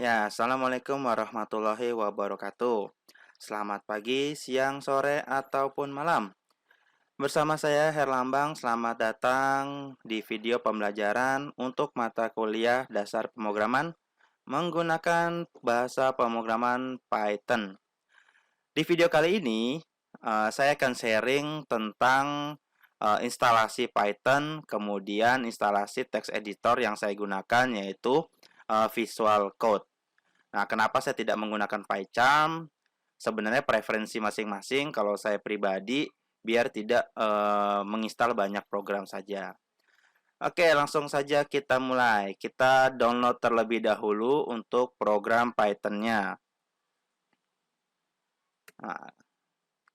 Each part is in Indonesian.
Ya, Assalamualaikum warahmatullahi wabarakatuh. Selamat pagi, siang, sore, ataupun malam. Bersama saya Herlambang, selamat datang di video pembelajaran untuk mata kuliah dasar pemrograman menggunakan bahasa pemrograman Python. Di video kali ini, saya akan sharing tentang instalasi Python, kemudian instalasi text editor yang saya gunakan yaitu Visual Code. Nah, kenapa saya tidak menggunakan PyCharm? Sebenarnya preferensi masing-masing. Kalau saya pribadi, biar tidak menginstal banyak program saja. Oke, langsung saja kita mulai. Kita download terlebih dahulu untuk program Python-nya. Nah,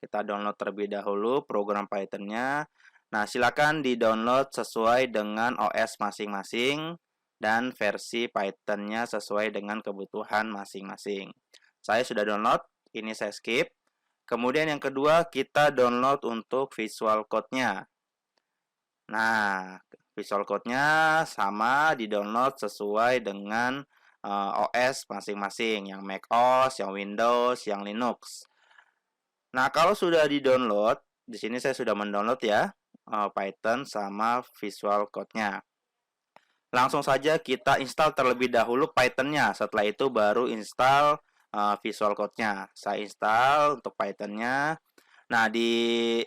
kita download terlebih dahulu program Python-nya. Nah, silakan di-download sesuai dengan OS masing-masing dan versi Python-nya sesuai dengan kebutuhan masing-masing. Saya sudah download, ini saya skip. Kemudian yang kedua, kita download untuk Visual Code-nya. Nah, Visual Code-nya sama di-download sesuai dengan OS masing-masing, yang macOS, yang Windows, yang Linux. Nah, kalau sudah di-download, di sini saya sudah mendownload ya, Python sama Visual Code-nya. Langsung saja kita install terlebih dahulu Python-nya. Setelah itu baru install Visual Code-nya. Saya install untuk Python-nya. Nah, di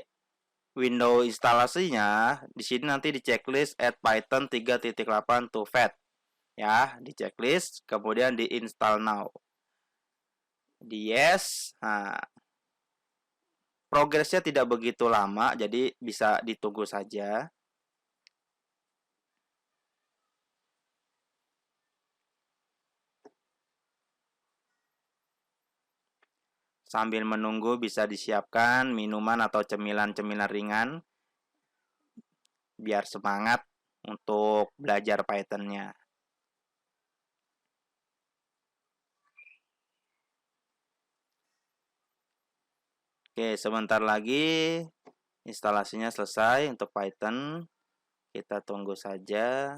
window instalasinya, di sini nanti di checklist add Python 3.8 to fat. Ya, di checklist, kemudian di install now. Di yes. Nah, progresnya tidak begitu lama, jadi bisa ditunggu saja. Sambil menunggu bisa disiapkan minuman atau cemilan-cemilan ringan biar semangat untuk belajar Python-nya. Oke, sebentar lagi instalasinya selesai untuk Python. Kita tunggu saja.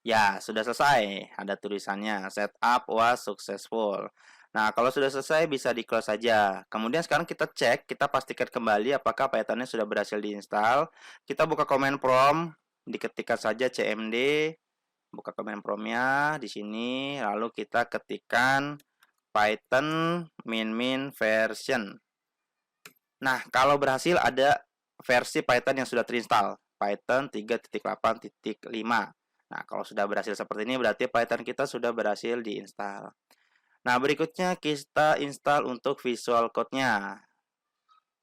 Ya, sudah selesai. Ada tulisannya, setup was successful. Nah, kalau sudah selesai bisa di-close saja. Kemudian sekarang kita cek, kita pastikan kembali apakah Python-nya sudah berhasil diinstal. Kita buka command prompt, diketikkan saja cmd, buka command prompt-nya di sini, lalu kita ketikkan Python min version. Nah, kalau berhasil ada versi Python yang sudah terinstall, Python 3.8.5. Nah, kalau sudah berhasil seperti ini berarti Python kita sudah berhasil diinstal. Nah, berikutnya kita install untuk Visual Code-nya.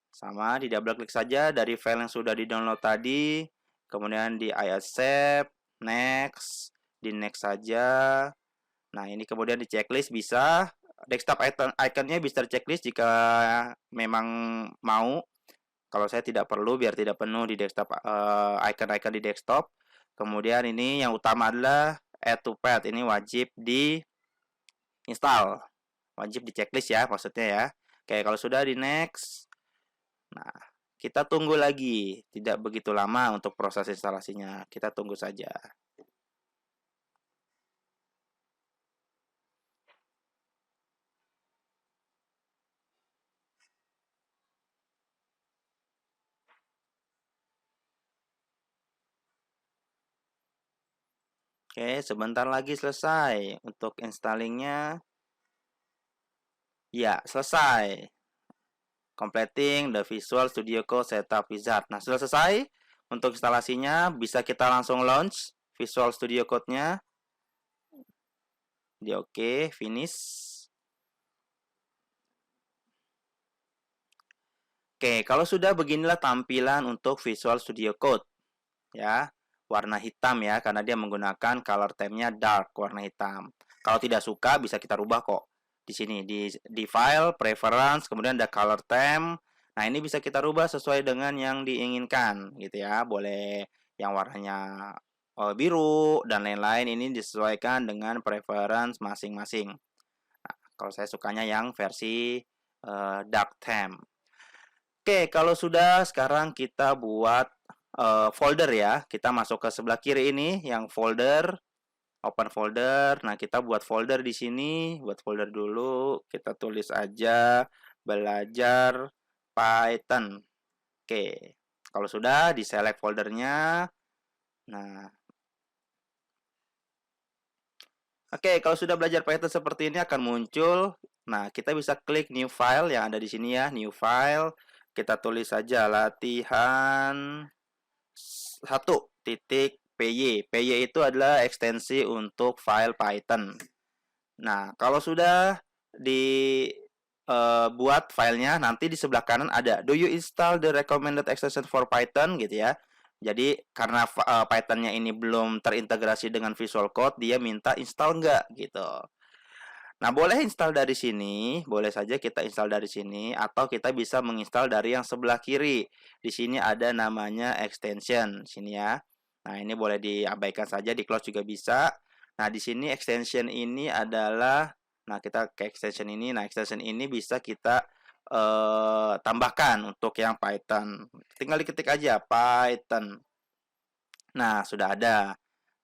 Sama, di double klik saja dari file yang sudah di-download tadi, kemudian di I accept, next, di next saja. Nah, ini kemudian di checklist bisa, desktop icon-nya bisa di checklist jika memang mau. Kalau saya tidak perlu biar tidak penuh di desktop icon-icon di desktop. Kemudian ini yang utama adalah add to path, ini wajib di install, wajib di checklist ya maksudnya ya. Oke, kalau sudah di next. Nah, kita tunggu lagi, tidak begitu lama untuk proses instalasinya. Kita tunggu saja. Oke, sebentar lagi selesai untuk installingnya. Ya, selesai. Completing the Visual Studio Code Setup Wizard. Nah, sudah selesai untuk instalasinya. Bisa kita langsung launch Visual Studio Code-nya. Di oke, finish. Oke, kalau sudah beginilah tampilan untuk Visual Studio Code. Ya, warna hitam ya, karena dia menggunakan color theme-nya dark, warna hitam. Kalau tidak suka bisa kita rubah kok. Di sini di file, preference, kemudian ada color theme. Nah, ini bisa kita rubah sesuai dengan yang diinginkan gitu ya. Boleh yang warnanya biru dan lain-lain. Ini disesuaikan dengan preference masing-masing. Nah, kalau saya sukanya yang versi dark theme. Oke, kalau sudah, sekarang kita buat folder ya. Kita masuk ke sebelah kiri ini yang folder, open folder. Nah, kita buat folder di sini, buat folder dulu. Kita tulis aja belajar Python. Oke, kalau sudah di select foldernya. Nah, oke, kalau sudah belajar Python seperti ini akan muncul. Nah, kita bisa klik new file yang ada di sini ya, new file. Kita tulis saja latihan 1.py. Py itu adalah ekstensi untuk file Python. Nah, kalau sudah dibuat filenya, nanti di sebelah kanan ada do you install the recommended extension for Python gitu ya. Jadi karena Pythonnya ini belum terintegrasi dengan Visual Code, dia minta install nggak gitu. Nah, boleh install dari sini, boleh saja kita install dari sini, atau kita bisa menginstal dari yang sebelah kiri. Di sini ada namanya extension, sini ya. Nah, ini boleh diabaikan saja, di close juga bisa. Nah, di sini extension ini adalah, nah kita ke extension ini, nah extension ini bisa kita tambahkan untuk yang Python. Tinggal diketik aja Python. Nah, sudah ada.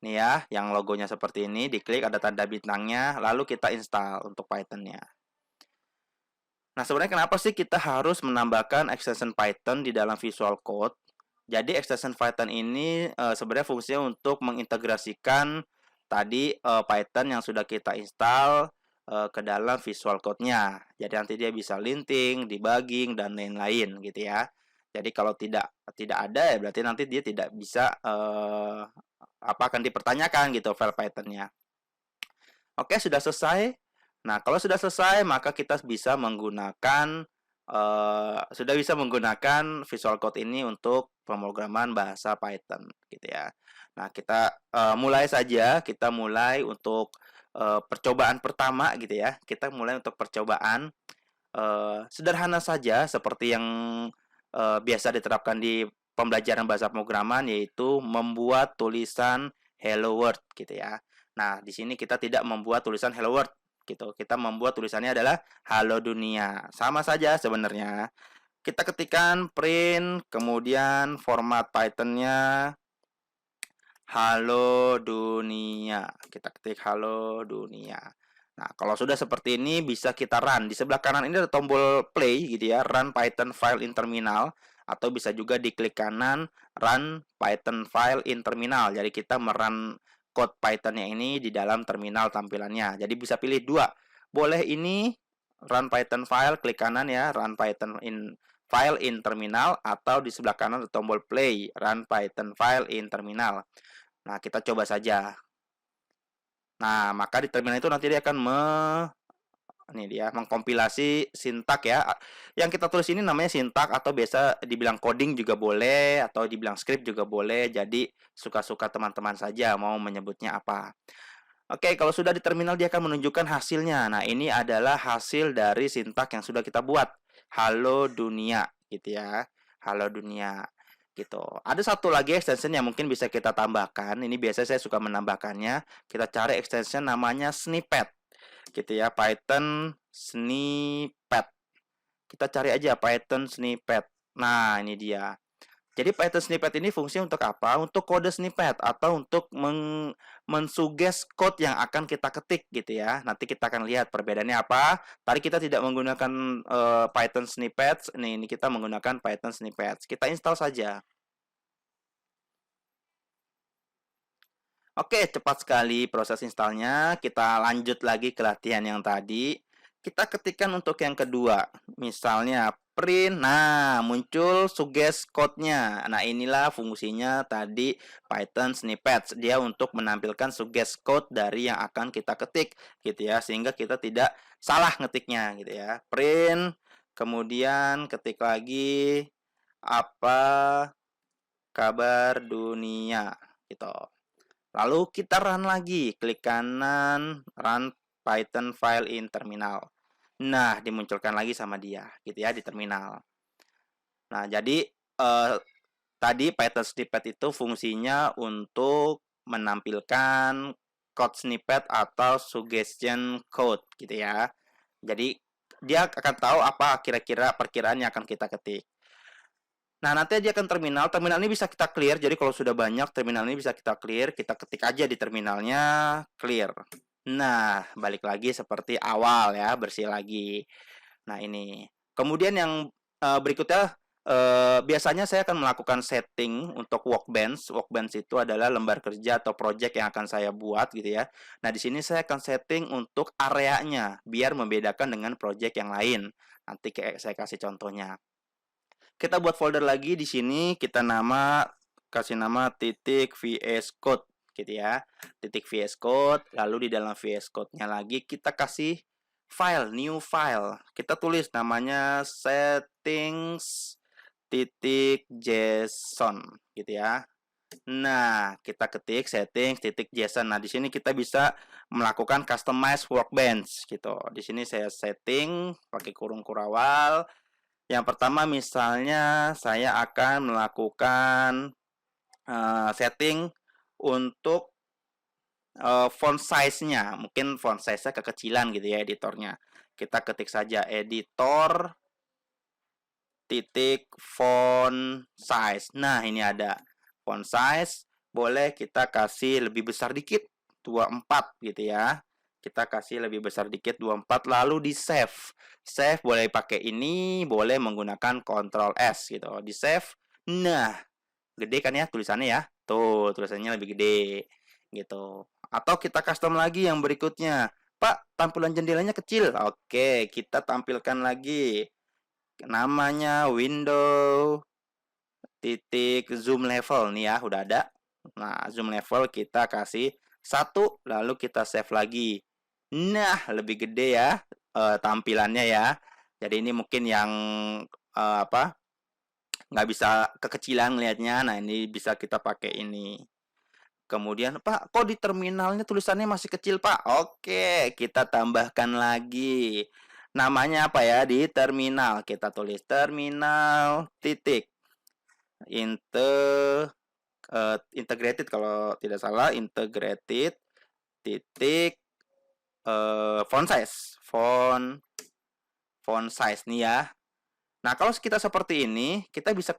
Nih ya, yang logonya seperti ini, diklik ada tanda bintangnya, lalu kita install untuk Python-nya. Nah, sebenarnya kenapa sih kita harus menambahkan extension Python di dalam Visual Code? Jadi, extension Python ini sebenarnya fungsinya untuk mengintegrasikan tadi Python yang sudah kita install ke dalam Visual Code-nya. Jadi, nanti dia bisa linting, debugging, dan lain-lain gitu ya. Jadi, kalau tidak ada ya berarti nanti dia tidak bisa apa akan dipertanyakan gitu file Python-nya. Oke, sudah selesai. Nah, kalau sudah selesai, maka kita bisa menggunakan Visual Code ini untuk pemrograman bahasa Python, gitu ya. Nah, kita mulai saja. Kita mulai untuk percobaan pertama, gitu ya. Kita mulai untuk percobaan sederhana saja, seperti yang biasa diterapkan di pembelajaran bahasa pemrograman, yaitu membuat tulisan Hello World, gitu ya. Nah, di sini kita tidak membuat tulisan Hello World gitu. Kita membuat tulisannya adalah Halo Dunia. Sama saja sebenarnya. Kita ketikkan print, kemudian format Python-nya Halo Dunia. Kita ketik Halo Dunia. Nah, kalau sudah seperti ini bisa kita run. Di sebelah kanan ini ada tombol play gitu ya, run Python file in terminal, atau bisa juga diklik kanan run Python file in terminal. Jadi kita merun code Python-nya ini di dalam terminal tampilannya. Jadi bisa pilih dua. Boleh ini run Python file, klik kanan ya, run Python in file in terminal, atau di sebelah kanan ada tombol play, run Python file in terminal. Nah, kita coba saja. Nah, maka di terminal itu nanti dia akan ini dia mengkompilasi sintak ya. Yang kita tulis ini namanya sintak, atau biasa dibilang coding juga boleh, atau dibilang script juga boleh. Jadi suka-suka teman-teman saja mau menyebutnya apa. Oke, kalau sudah di terminal dia akan menunjukkan hasilnya. Nah, ini adalah hasil dari sintak yang sudah kita buat. Halo dunia gitu ya. Halo dunia gitu. Ada satu lagi extension yang mungkin bisa kita tambahkan. Ini biasa saya suka menambahkannya. Kita cari extension namanya snippet. Gitu ya, Python snippet. Kita cari aja Python snippet. Nah, ini dia. Jadi Python snippet ini fungsinya untuk apa? Untuk kode snippet, atau untuk mensuges code yang akan kita ketik gitu ya. Nanti kita akan lihat perbedaannya apa. Tadi kita tidak menggunakan Python snippets, ini kita menggunakan Python snippets. Kita install saja. Oke, cepat sekali proses installnya. Kita lanjut lagi ke latihan yang tadi. Kita ketikkan untuk yang kedua. Misalnya print. Nah, muncul suggest code-nya. Nah, inilah fungsinya tadi Python snippets. Dia untuk menampilkan suggest code dari yang akan kita ketik gitu ya, sehingga kita tidak salah ngetiknya gitu ya. Print, kemudian ketik lagi apa kabar dunia gitu. Lalu kita run lagi, klik kanan, run Python file in terminal. Nah, dimunculkan lagi sama dia, gitu ya, di terminal. Nah, jadi tadi Python snippet itu fungsinya untuk menampilkan code snippet atau suggestion code gitu ya. Jadi dia akan tahu apa kira-kira perkiraan yang akan kita ketik. Nah, nanti dia akan terminal. Terminal ini bisa kita clear. Jadi kalau sudah banyak terminal ini bisa kita clear. Kita ketik aja di terminalnya clear. Nah, balik lagi seperti awal ya, bersih lagi. Nah, ini. Kemudian yang berikutnya biasanya saya akan melakukan setting untuk workbench. Workbench itu adalah lembar kerja atau project yang akan saya buat gitu ya. Nah, di sini saya akan setting untuk areanya biar membedakan dengan project yang lain. Nanti kayak saya kasih contohnya. Kita buat folder lagi di sini, kita kasih nama titik VS Code gitu ya. Titik VS Code, lalu di dalam VS Code-nya lagi kita kasih file, new file. Kita tulis namanya settings titik JSON gitu ya. Nah, kita ketik settings titik JSON. Nah, di sini kita bisa melakukan customize workbench gitu. Di sini saya setting pakai kurung kurawal. Yang pertama misalnya saya akan melakukan setting untuk font size-nya. Mungkin font size-nya kekecilan gitu ya editornya. Kita ketik saja editor titik font size. Nah, ini ada font size. Boleh kita kasih lebih besar dikit, 24 gitu ya. Kita kasih lebih besar dikit 24 lalu di save. Save boleh pakai ini, boleh menggunakan Ctrl S gitu. Di save. Nah, gede kan ya tulisannya ya. Tuh, tulisannya lebih gede gitu. Atau kita custom lagi yang berikutnya. Pak, tampilan jendelanya kecil. Oke, kita tampilkan lagi. Namanya window titik zoom level nih ya, udah ada. Nah, zoom level kita kasih 1 lalu kita save lagi. Nah, lebih gede ya tampilannya ya. Jadi ini mungkin yang nggak bisa kekecilan lihatnya. Nah, ini bisa kita pakai ini. Kemudian, Pak, kok di terminalnya tulisannya masih kecil, Pak? Oke, kita tambahkan lagi. Namanya apa ya? Di terminal. Kita tulis terminal titik. Integrated kalau tidak salah. Integrated titik font size. Font size nih ya. Nah, kalau kita seperti ini, kita bisa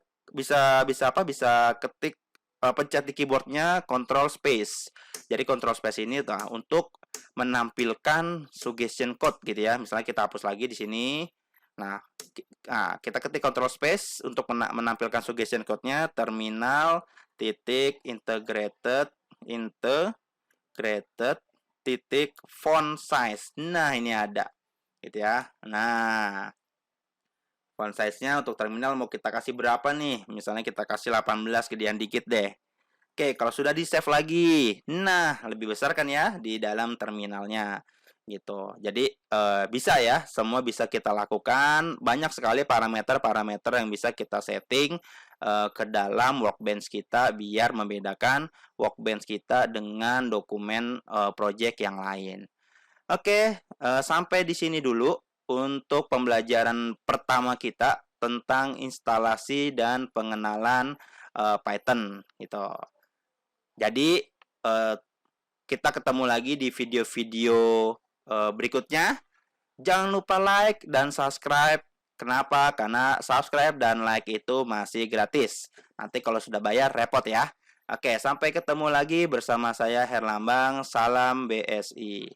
ketik pencet di keyboardnya Control Space. Jadi Control Space ini untuk menampilkan suggestion code gitu ya. Misalnya kita hapus lagi di sini. Nah, kita ketik Control Space untuk menampilkan suggestion code-nya terminal titik integrated titik font size. Nah, ini ada gitu ya. Nah, font size-nya untuk terminal mau kita kasih berapa nih? Misalnya kita kasih 18, gedean dikit deh. Oke, kalau sudah di-save lagi. Nah, lebih besar kan ya di dalam terminalnya. Gitu. Jadi bisa ya, semua bisa kita lakukan. Banyak sekali parameter-parameter yang bisa kita setting ke dalam workbench kita biar membedakan workbench kita dengan dokumen project yang lain. Oke, sampai di sini dulu untuk pembelajaran pertama kita tentang instalasi dan pengenalan Python gitu. Jadi kita ketemu lagi di video-video berikutnya. Jangan lupa like dan subscribe. Kenapa? Karena subscribe dan like itu masih gratis. Nanti kalau sudah bayar repot ya. Oke, sampai ketemu lagi bersama saya Herlambang. Salam BSI.